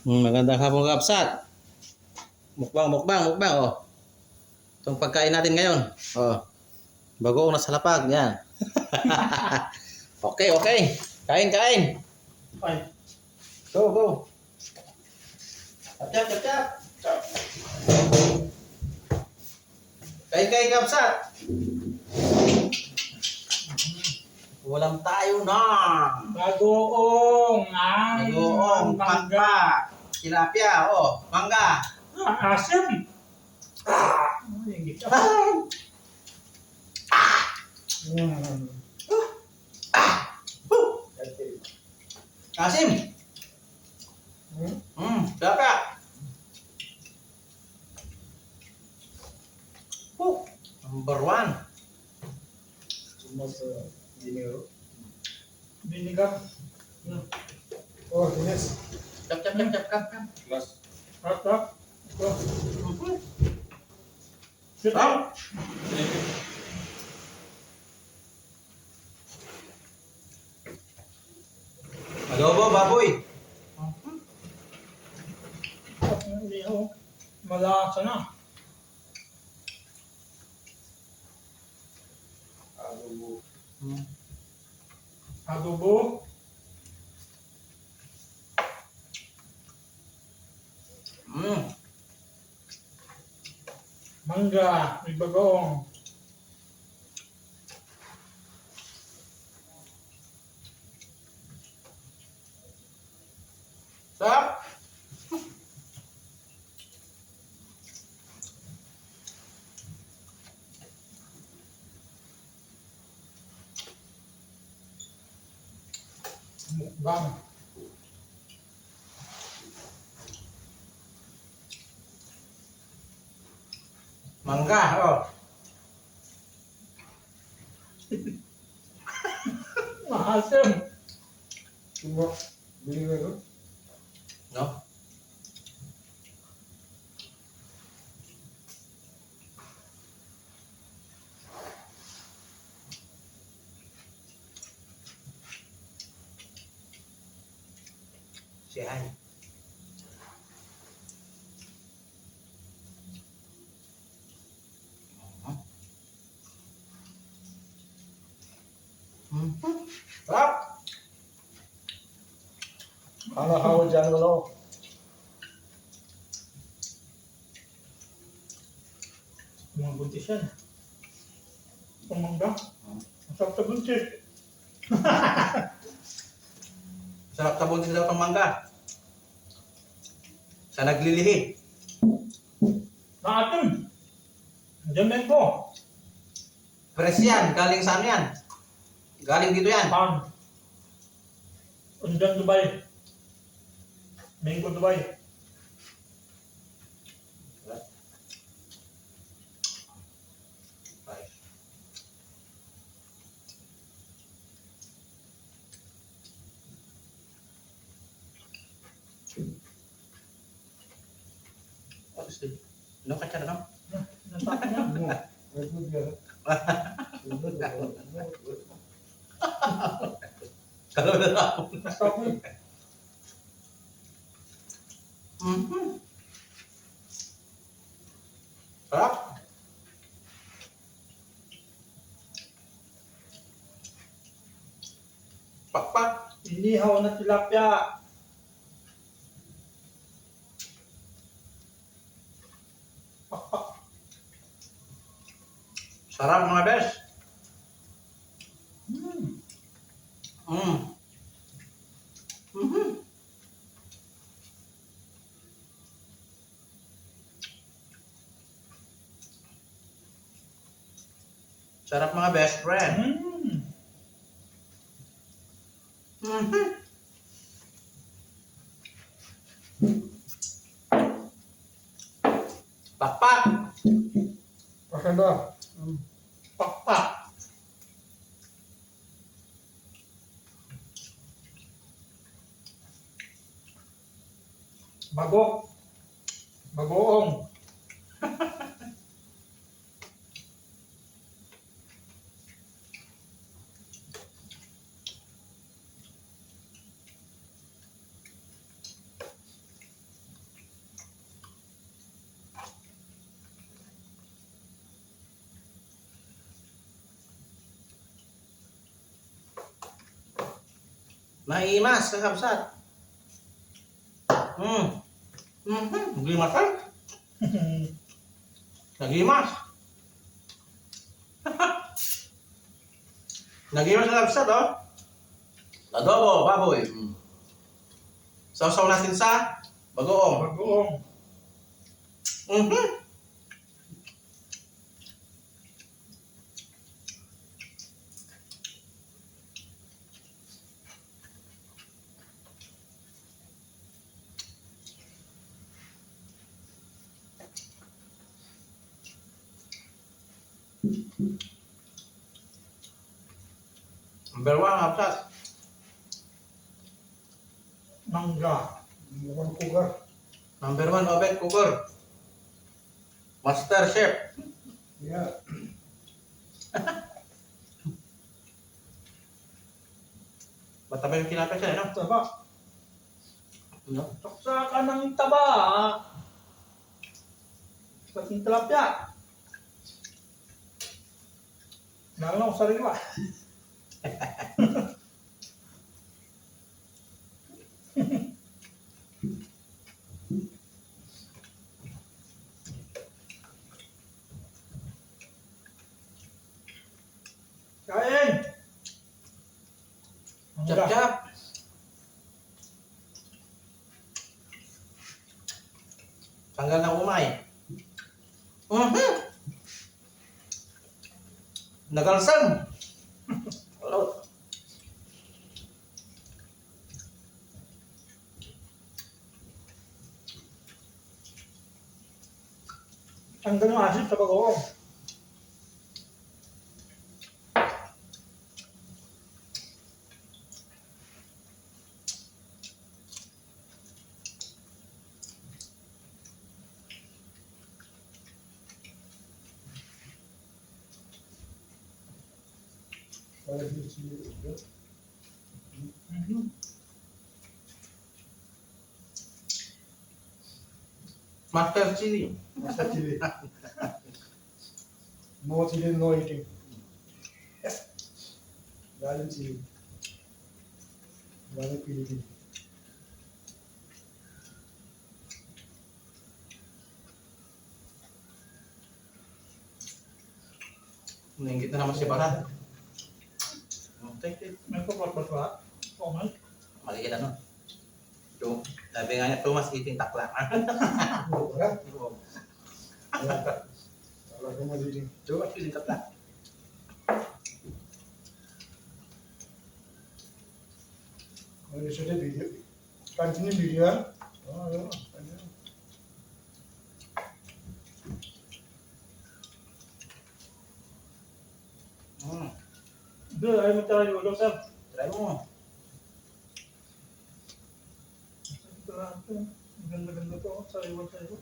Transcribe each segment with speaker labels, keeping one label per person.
Speaker 1: Magandang hapon, Kapsat. Mukbang, oh. Itong pagkain natin ngayon. Oh. Bagoong nasa lapag, yan. Okay. Kain.
Speaker 2: Ay,
Speaker 1: Go. Chap. Kain, Kapsat. Ulam tayo na.
Speaker 2: bagoong ang
Speaker 1: Bagoong,
Speaker 2: mangga.
Speaker 1: Tilapia, oh. Mangga.
Speaker 2: Asim. Hindi ka.
Speaker 1: Asim. Tilapia. Number one.
Speaker 2: Binigang.
Speaker 3: Oh, yes.
Speaker 1: Cap.
Speaker 2: Harap.
Speaker 1: Sarap. Adobo, baboy.
Speaker 2: Hindi ako. Malasa na. Adobo. Mangga. May bagoong.
Speaker 1: Sarap.
Speaker 2: Mukbang.
Speaker 1: Mangga, oh.
Speaker 2: Asim.
Speaker 3: Cuma beli itu.
Speaker 1: No? Si Ay. Sarap.
Speaker 3: Kalau kau jangan lo.
Speaker 2: Mga buntis yan. Itong mangga. Masarap sa buntis.
Speaker 1: Sarap sa buntis daw itong mangga. Sa naglilihi.
Speaker 2: Naatim. Diyan po.
Speaker 1: Fresh yan. Galing sa ano yan? Galing dito yan.
Speaker 2: Pan. Undan Dubai. Mango Dubai.
Speaker 1: Ano ka cara
Speaker 2: Natak niya.
Speaker 3: Itu dia.
Speaker 1: Kalau udah tahu.
Speaker 2: Masarap yun.
Speaker 1: Sarap. Pak.
Speaker 2: Inihaw na tilapia. Pak.
Speaker 1: Sarap mga bes. Sarap mga best friend. Pak.
Speaker 3: Makan dah.
Speaker 2: Pak. Bagoong.
Speaker 1: Maimas ka kapsat. Nagimas ka? Nagimas. Nagimas ka kapsat, oh. Adobo, baboy. Sausaw natin sa bagoong.
Speaker 2: Bagoong.
Speaker 1: Number 1, kapsat.
Speaker 2: Mangga.
Speaker 3: Bukan kugar.
Speaker 1: Number 1, Obet Kukur. Master Chef.
Speaker 3: Ya.
Speaker 1: Mataba yung tinapay siya, no?
Speaker 2: Taba.
Speaker 1: No?
Speaker 2: Saksa ka ng taba. Saking tilapia. Nalaw sa sariwa. Kain!
Speaker 1: Cap-cap. Tanggal ng umay. Nagalsam. Hello.
Speaker 2: Ang ganong asin sa bagoong.
Speaker 3: Saya di sini.
Speaker 1: Master Chili.
Speaker 3: Masa cili. No cili, no eating. Galing cili. Galing Pilipin.
Speaker 1: Nainggit na naman si Barat. Take.
Speaker 2: May kapatpatwa. O man.
Speaker 1: Maliit ano. Ito, sabi nga niya, Thomas eating takla.
Speaker 3: Wala. Kalau kamu di
Speaker 1: Thomas eating takla.
Speaker 3: kalau di sini video, continue video. Oh, ya.
Speaker 2: Doon, ayaw mo tayo ulo, sir.
Speaker 1: Try mo.
Speaker 2: Ito lang ito. Ang ganda-ganda to. Sariwa-sariwa.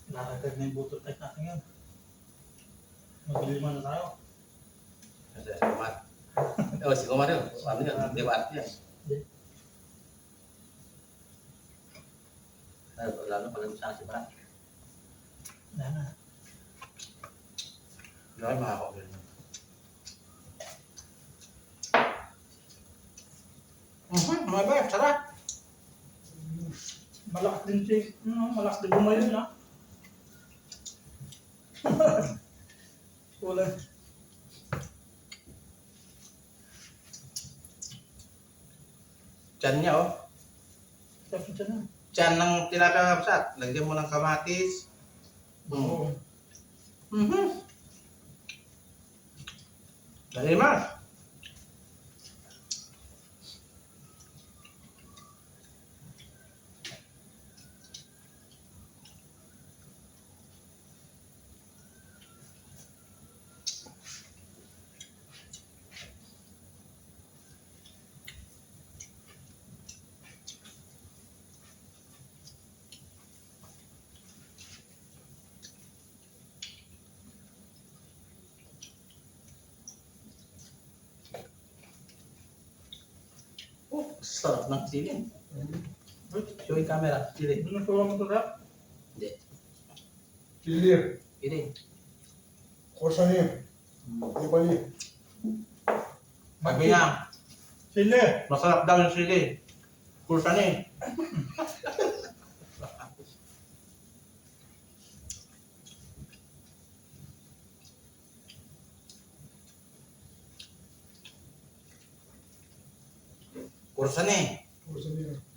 Speaker 2: Naragad na yung butot type natin yan. Maglima na tayo.
Speaker 1: Si Kumar. Oh, si Kumar yun. Ano yun? Di ba art yan?
Speaker 2: Hindi.
Speaker 1: Lalo pala sa si Barat.
Speaker 2: Yan na.
Speaker 1: Lalo mga ko. Mga ba? Sarap.
Speaker 2: Malakas din si... malakas din bumayon, ha? Wala.
Speaker 1: Tiyan niya, oh.
Speaker 2: Tapos siya na.
Speaker 1: Tiyan ng tilapia kapsat. Lagyan mo ng kamatis.
Speaker 2: Oo.
Speaker 1: Dali mas. Oh, sarap ng sili. Show yung camera. Sili.
Speaker 2: Binusura mo ito, sir?
Speaker 1: Hindi.
Speaker 3: Chili.
Speaker 1: Ini.
Speaker 3: Korsani. Nepali.
Speaker 1: Sabi niya,
Speaker 2: Sili.
Speaker 1: masarap daw yung sili. Kursa ni. Kursa ni.
Speaker 3: Korsani.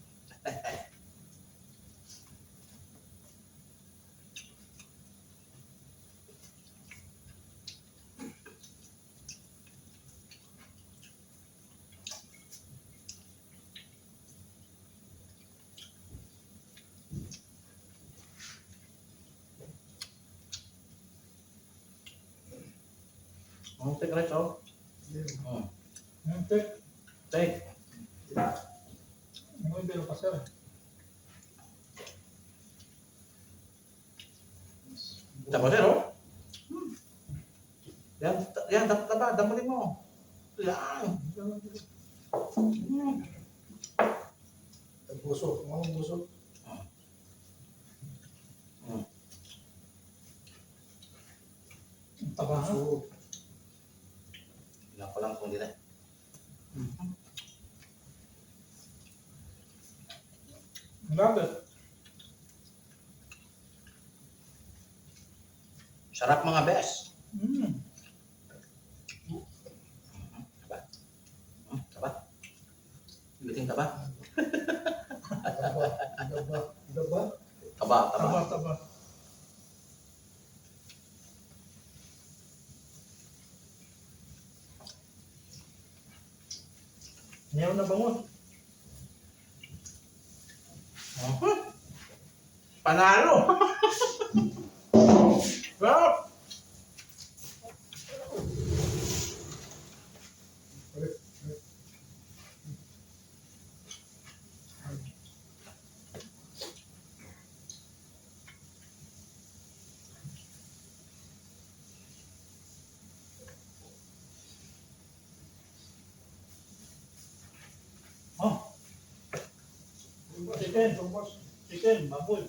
Speaker 1: Oh, take rice, oh.
Speaker 3: Yeah.
Speaker 1: Oh,
Speaker 2: Hindi.
Speaker 1: take.
Speaker 2: Muy bien, pasar.
Speaker 1: Tapos yan, oh. Yan, taba, damulin mo. Yan.
Speaker 3: Busok. Mau busok.
Speaker 2: Taba.
Speaker 3: Busok.
Speaker 1: Bilang ko lang kung di na.
Speaker 2: Grabe.
Speaker 1: Sarap mga bes.
Speaker 2: Mm.
Speaker 1: Taba. Taba. Biting taba.
Speaker 3: Daba. Daba. Daba.
Speaker 1: Taba, taba.
Speaker 2: Taba, taba. Ngayon na bangon.
Speaker 1: Panalo. Sarap.
Speaker 3: Balik.
Speaker 2: Oh. Chicken, chicken, baboy.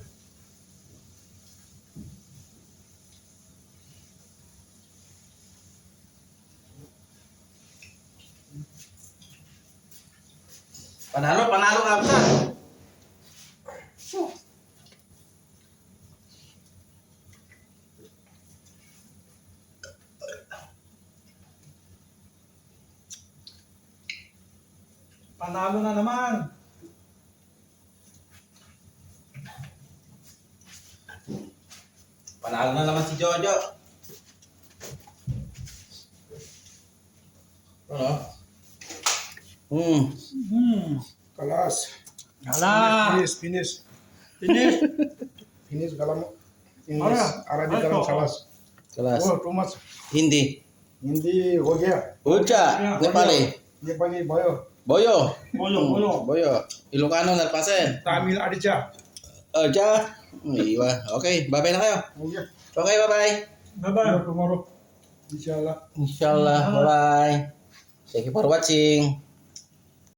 Speaker 1: Panalo, panalo ka ba?
Speaker 2: Panalo na naman.
Speaker 1: Panalo na naman si Jojo. Ano?
Speaker 3: Kalas.
Speaker 2: Ala.
Speaker 3: Finish. Finish.
Speaker 2: Finish.
Speaker 3: Finish galam.
Speaker 2: Ara.
Speaker 3: English. Arabic galam
Speaker 2: Ara.
Speaker 3: kalas.
Speaker 1: Kelas.
Speaker 3: Oh, too much.
Speaker 1: Hindi.
Speaker 3: Hindi हो गया.
Speaker 1: Uca. Nepali.
Speaker 3: Nepali भयो.
Speaker 1: Boyo.
Speaker 2: Boyo, boyo.
Speaker 1: Boyo. Ilocano nagpasen.
Speaker 3: तामिल आडिचा.
Speaker 1: Oja. Iwa. Okay, bye-bye na kayo.
Speaker 3: हो गया.
Speaker 1: Okay, bye-bye.
Speaker 2: Bye-bye.
Speaker 3: Tomorrow. Inshallah.
Speaker 1: Inshallah, bye-bye. Thank you for watching.